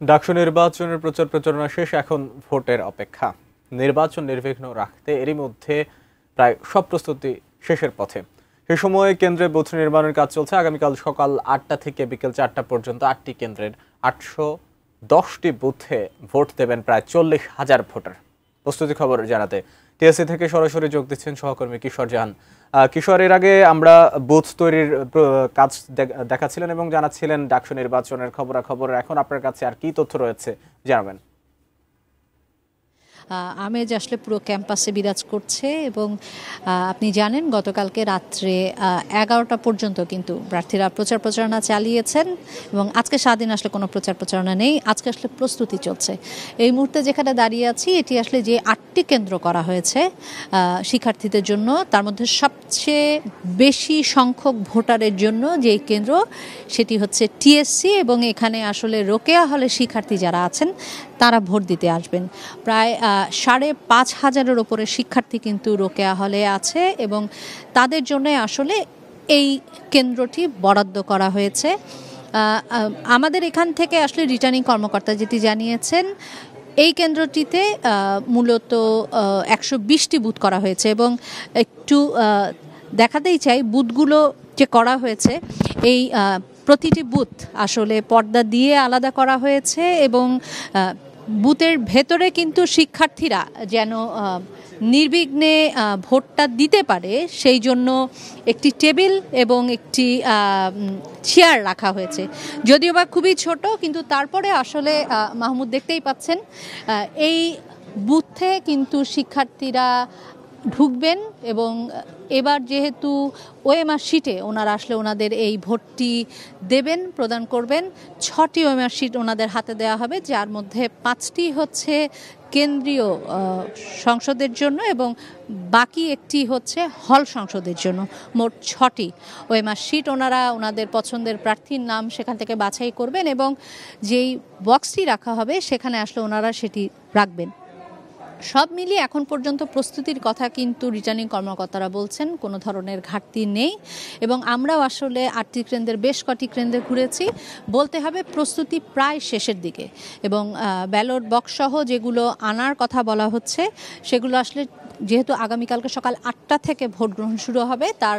ডাকসু নির্বাচনের প্রচার প্রচারণা শেষ, এখন ভোটের অপেক্ষা। নির্বাচন নির্বিঘ্ন রাখতে এরই মধ্যে প্রায় সব প্রস্তুতি শেষের পথে। সে সময় কেন্দ্রে বুথ নির্মাণের কাজ চলছে। আগামীকাল সকাল 8টা থেকে বিকেল 4টা পর্যন্ত 8টি কেন্দ্রের 810টি বুথে ভোট দেবেন প্রায় 40,000 ভোটার। প্রস্তুতি খবর জানাতে টিএসসি থেকে সরাসরি যোগ দিচ্ছেন সহকর্মী কিশোর জাহান। কিশোর, এর আগে আমরা বুথ তৈরির কাজ দেখাচ্ছিলেন এবং জানাচ্ছিলেন ডাকসু নির্বাচনের খবরাখবর। এখন আপনার কাছে আর কি তথ্য রয়েছে জানাবেন? আমেজ আসলে পুরো ক্যাম্পাসে বিরাজ করছে এবং আপনি জানেন গতকালকে রাত্রে 11টা পর্যন্ত কিন্তু প্রার্থীরা প্রচার প্রচারণা চালিয়েছেন এবং আজকে সারাদিন আসলে কোনো প্রচার প্রচারণা নেই। আজকে আসলে প্রস্তুতি চলছে। এই মুহূর্তে যেখানে দাঁড়িয়ে আছি, এটি আসলে যে 8টি কেন্দ্র করা হয়েছে শিক্ষার্থীদের জন্য, তার মধ্যে সবচেয়ে বেশি সংখ্যক ভোটারের জন্য যে কেন্দ্র সেটি হচ্ছে টিএসসি, এবং এখানে আসলে রোকেয়া হলে শিক্ষার্থী যারা আছেন তারা ভোট দিতে আসবেন। প্রায় 5,500-এর ওপরে শিক্ষার্থী কিন্তু রোকেয়া হলে আছে এবং তাদের জন্য আসলে এই কেন্দ্রটি বরাদ্দ করা হয়েছে। আমাদের এখান থেকে আসলে রিটার্নিং কর্মকর্তা যেটি জানিয়েছেন, এই কেন্দ্রটিতে মূলত 120টি বুথ করা হয়েছে এবং একটু দেখাতেই চাই বুথগুলো যে করা হয়েছে, এই প্রতিটি বুথ আসলে পর্দা দিয়ে আলাদা করা হয়েছে এবং বুথের ভেতরে কিন্তু শিক্ষার্থীরা যেন নির্বিঘ্নে ভোটটা দিতে পারে সেই জন্য একটি টেবিল এবং একটি চেয়ার রাখা হয়েছে। যদিও বা খুবই ছোট, কিন্তু তারপরে আসলে মাহমুদ দেখতেই পাচ্ছেন এই বুথে কিন্তু শিক্ষার্থীরা ঢুকবেন এবং এবার যেহেতু ওএমআর শিটে ওনারা আসলে ওনাদের এই ভোটটি দেবেন, প্রদান করবেন। 6টি ওএমআর শিট ওনাদের হাতে দেওয়া হবে, যার মধ্যে 5টি হচ্ছে কেন্দ্রীয় সংসদের জন্য এবং বাকি একটি হচ্ছে হল সংসদের জন্য। মোট 6টি ওএমআর শিট ওনারা ওনাদের পছন্দের প্রার্থীর নাম সেখান থেকে বাছাই করবেন এবং যেই বক্সটি রাখা হবে সেখানে আসলে ওনারা সেটি রাখবেন। সব মিলিয়ে এখন পর্যন্ত প্রস্তুতির কথা কিন্তু রিটার্নিং কর্মকর্তারা বলছেন কোনো ধরনের ঘাটতি নেই এবং আমরাও আসলে 8টি কেন্দ্রের বেশ কটি কেন্দ্রে ঘুরেছি। বলতে হবে প্রস্তুতি প্রায় শেষের দিকে এবং ব্যালট বক্স সহ যেগুলো আনার কথা বলা হচ্ছে সেগুলো আসলে যেহেতু আগামীকালকে সকাল 8টা থেকে ভোট গ্রহণ শুরু হবে, তার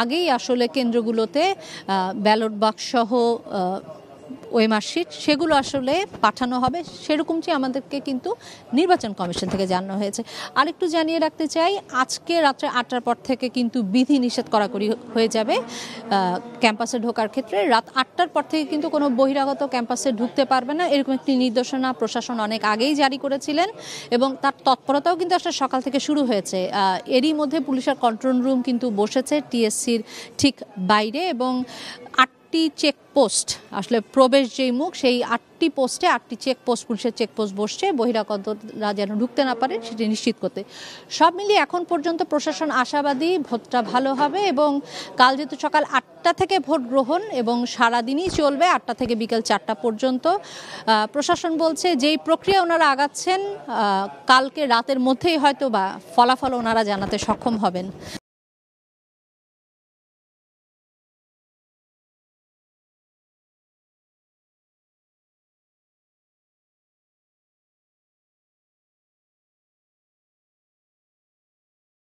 আগেই আসলে কেন্দ্রগুলোতে ব্যালট বক্স সহ ওএমআর শিট সেগুলো আসলে পাঠানো হবে, সেরকমটি আমাদেরকে কিন্তু নির্বাচন কমিশন থেকে জানানো হয়েছে। আরেকটু জানিয়ে রাখতে চাই, আজকে রাত্রে 8টার পর থেকে কিন্তু বিধি নিষেধ কড়াকড়ি হয়ে যাবে ক্যাম্পাসে ঢোকার ক্ষেত্রে। রাত 8টার পর থেকে কিন্তু কোনো বহিরাগত ক্যাম্পাসে ঢুকতে পারবে না, এরকম একটি নির্দেশনা প্রশাসন অনেক আগেই জারি করেছিলেন এবং তার তৎপরতাও কিন্তু আসলে সকাল থেকে শুরু হয়েছে। এরই মধ্যে পুলিশের কন্ট্রোল রুম কিন্তু বসেছে টিএসসির ঠিক বাইরে এবং 8টি চেকপোস্ট আসলে প্রবেশ যেই মুখ, সেই 8টি পোস্টে 8টি চেকপোস্ট, পুলিশের চেকপোস্ট বসছে বহিরাগতরা যেন ঢুকতে না পারে সেটি নিশ্চিত করতে। সব মিলিয়ে এখন পর্যন্ত প্রশাসন আশাবাদী ভোটটা ভালো হবে এবং কাল যেহেতু সকাল 8টা থেকে ভোট গ্রহণ এবং সারাদিনই চলবে 8টা থেকে বিকেল 4টা পর্যন্ত, প্রশাসন বলছে যেই প্রক্রিয়া ওনারা আগাচ্ছেন কালকে রাতের মধ্যেই হয়তো বা ফলাফল ওনারা জানাতে সক্ষম হবেন।